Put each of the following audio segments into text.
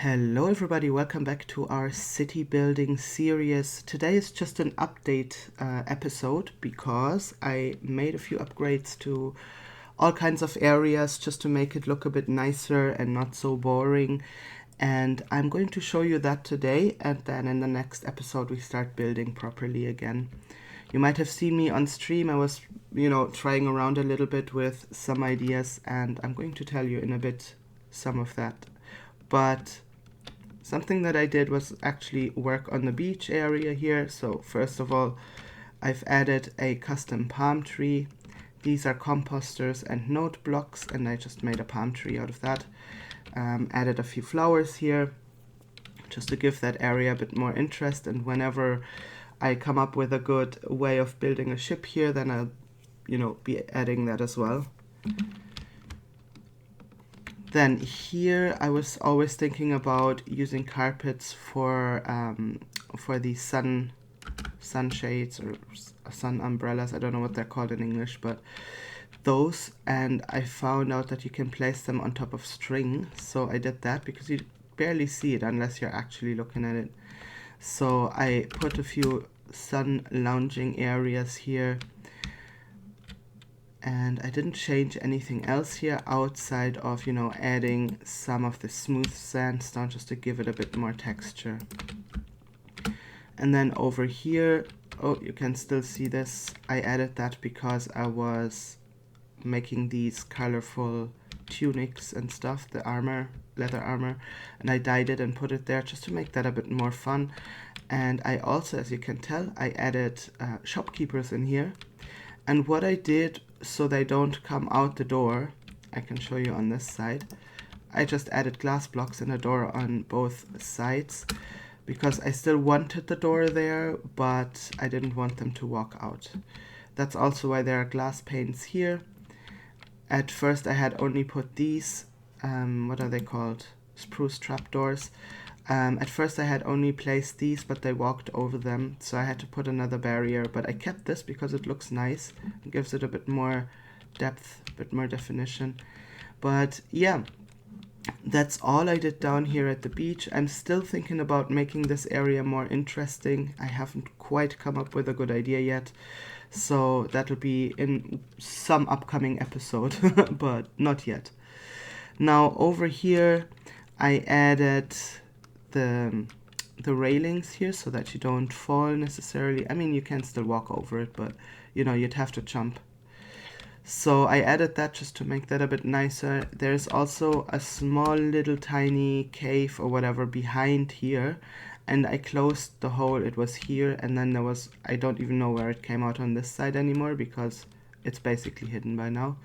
Hello everybody, welcome back to our city building series. Today is just an update episode because I made a few upgrades to all kinds of areas just to make it look a bit nicer and not so boring. And I'm going to show you that today, and then in the next episode we start building properly again. You might have seen me on stream. I was, trying around a little bit with some ideas, and I'm going to tell you in a bit some of that. But something that I did was actually work on the beach area here. So first of all, I've added a custom palm tree. These are composters and note blocks, and I just made a palm tree out of that. Added a few flowers here just to give that area a bit more interest, and whenever I come up with a good way of building a ship here, then I'll be adding that as well. Then here I was always thinking about using carpets for the sunshades or sun umbrellas. I don't know what they're called in English, but those, and I found out that you can place them on top of string, so I did that because you barely see it unless you're actually looking at it. So I put a few sun lounging areas here, and I didn't change anything else here outside of adding some of the smooth sandstone just to give it a bit more texture. And then over here, oh, you can still see this. I added that because I was making these colorful tunics and stuff, the armor, leather armor, and I dyed it and put it there just to make that a bit more fun. And I also, as you can tell, I added shopkeepers in here. And what I did, so they don't come out the door, I can show you on this side, I just added glass blocks and a door on both sides because I still wanted the door there, but I didn't want them to walk out. That's also why there are glass panes here. At first I had only put these, what are they called? Spruce trapdoors. At first I had only placed these, but they walked over them, so I had to put another barrier, but I kept this because it looks nice. It gives it a bit more depth, a bit more definition. But yeah, that's all I did down here at the beach. I'm still thinking about making this area more interesting. I haven't quite come up with a good idea yet, so that'll be in some upcoming episode, but not yet. Now over here I added the railings here so that you don't fall necessarily. I mean, you can still walk over it, but you'd have to jump. So I added that just to make that a bit nicer. There's also a small little tiny cave or whatever behind here, and I closed the hole. It was here, and then there was, I don't even know where it came out on this side anymore because it's basically hidden by now.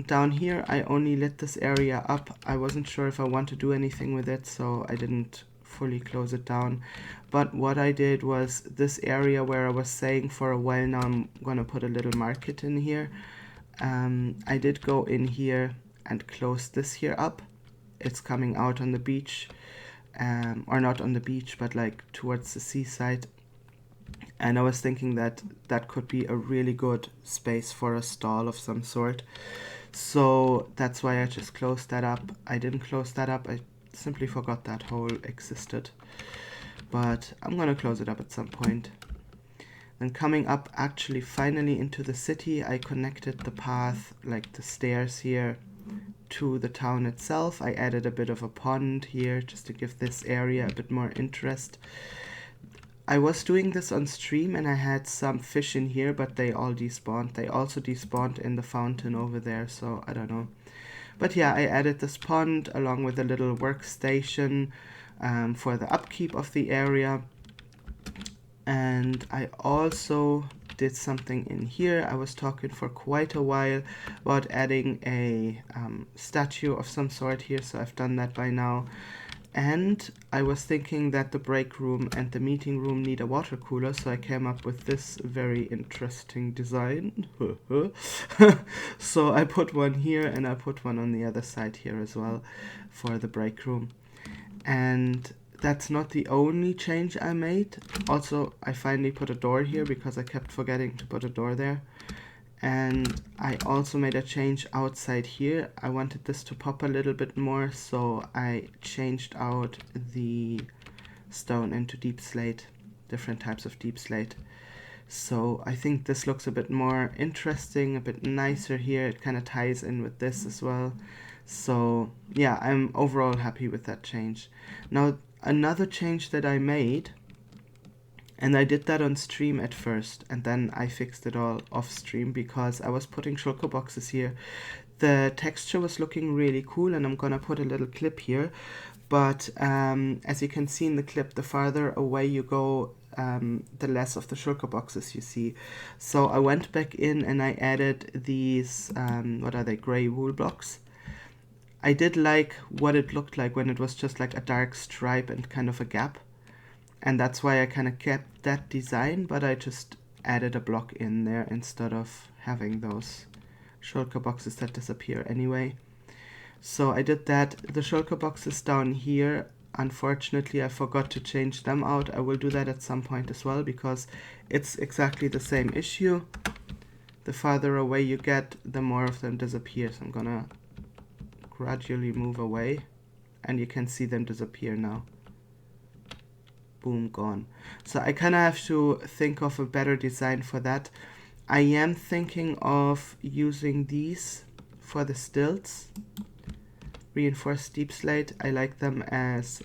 Down here I only lit this area up. I wasn't sure if I want to do anything with it, so I didn't fully close it down. But what I did was this area where I was saying for a while now I'm gonna put a little market in here. I did go in here and close this here up. It's coming out on the beach, or not on the beach, but like towards the seaside. And I was thinking that that could be a really good space for a stall of some sort. So that's why I just closed that up. I didn't close that up, I simply forgot that hole existed. But I'm gonna close it up at some point. Then coming up actually finally into the city, I connected the path, like the stairs here, to the town itself. I added a bit of a pond here just to give this area a bit more interest. I was doing this on stream and I had some fish in here, but they all despawned. They also despawned in the fountain over there, so I don't know. But yeah, I added this pond along with a little workstation for the upkeep of the area. And I also did something in here. I was talking for quite a while about adding a statue of some sort here, so I've done that by now. And I was thinking that the break room and the meeting room need a water cooler, so I came up with this very interesting design. So I put one here and I put one on the other side here as well for the break room. And that's not the only change I made. Also, I finally put a door here because I kept forgetting to put a door there. And I also made a change outside here. I wanted this to pop a little bit more, so I changed out the stone into deep slate, different types of deep slate. So I think this looks a bit more interesting, a bit nicer here. It kind of ties in with this as well. So yeah, I'm overall happy with that change. Now another change that I made, and I did that on stream at first, and then I fixed it all off stream because I was putting shulker boxes here. The texture was looking really cool, and I'm gonna put a little clip here. But as you can see in the clip, the farther away you go, the less of the shulker boxes you see. So I went back in and I added these, what are they, gray wool blocks. I did like what it looked like when it was just like a dark stripe and kind of a gap. And that's why I kind of kept that design, but I just added a block in there instead of having those shulker boxes that disappear anyway. So I did that. The shulker boxes down here, unfortunately I forgot to change them out. I will do that at some point as well because it's exactly the same issue. The farther away you get, the more of them disappear. So I'm gonna gradually move away and you can see them disappear now. Boom, gone. So I kind of have to think of a better design for that. I am thinking of using these for the stilts. Reinforced deep slate. I like them as,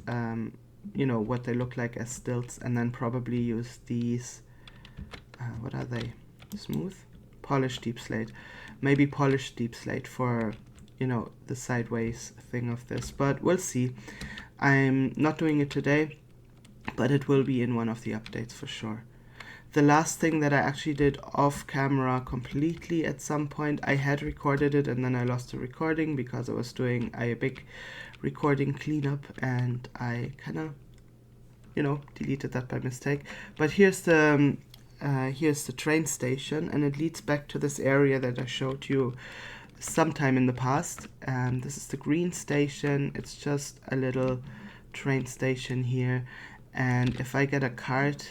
you know, what they look like as stilts, and then probably use these, what are they? Smooth? Polished deep slate. Maybe polished deep slate for, you know, the sideways thing of this, but we'll see. I'm not doing it today, but it will be in one of the updates for sure. The last thing that I actually did off camera completely at some point, I had recorded it and then I lost the recording because I was doing a big recording cleanup and I kind of, you know, deleted that by mistake. But here's the train station, and it leads back to this area that I showed you sometime in the past. This is the green station. It's just a little train station here. And if I get a cart,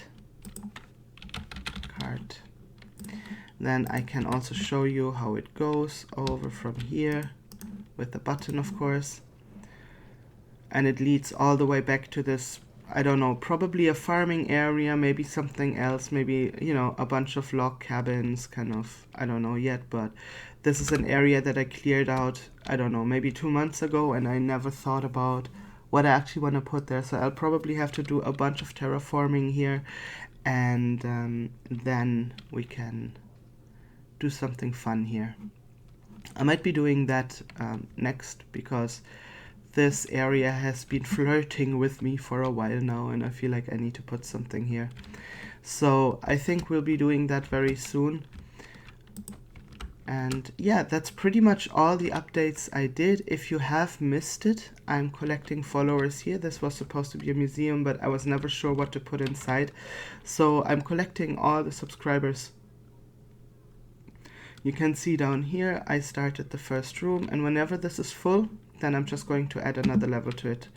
then I can also show you how it goes over from here with the button, of course. And it leads all the way back to this, I don't know, probably a farming area, maybe something else, maybe, you know, a bunch of log cabins, kind of, I don't know yet, but this is an area that I cleared out, I don't know, maybe 2 months ago, and I never thought about what I actually want to put there. So I'll probably have to do a bunch of terraforming here, and then we can do something fun here. I might be doing that next because this area has been flirting with me for a while now, and I feel like I need to put something here. So I think we'll be doing that very soon. And yeah, that's pretty much all the updates I did. If you have missed it, I'm collecting followers here. This was supposed to be a museum, but I was never sure what to put inside. So I'm collecting all the subscribers. You can see down here, I started the first room, and whenever this is full, then I'm just going to add another level to it.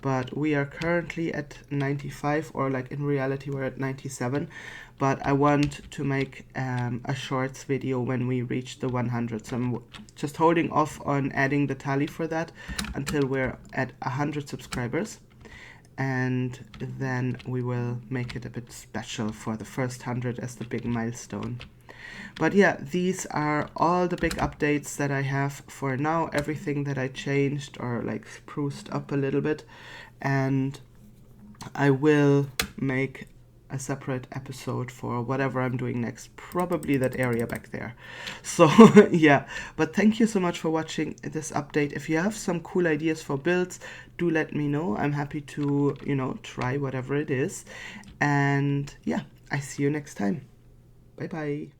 But we are currently at 95, or like in reality we're at 97. But I want to make a shorts video when we reach the 100. So I'm just holding off on adding the tally for that until we're at 100 subscribers. And then we will make it a bit special for the first 100 as the big milestone. But yeah, these are all the big updates that I have for now, everything that I changed or like spruced up a little bit, and I will make a separate episode for whatever I'm doing next, probably that area back there. So yeah, but thank you so much for watching this update. If you have some cool ideas for builds, do let me know. I'm happy to, you know, try whatever it is. And yeah, I see you next time. Bye bye.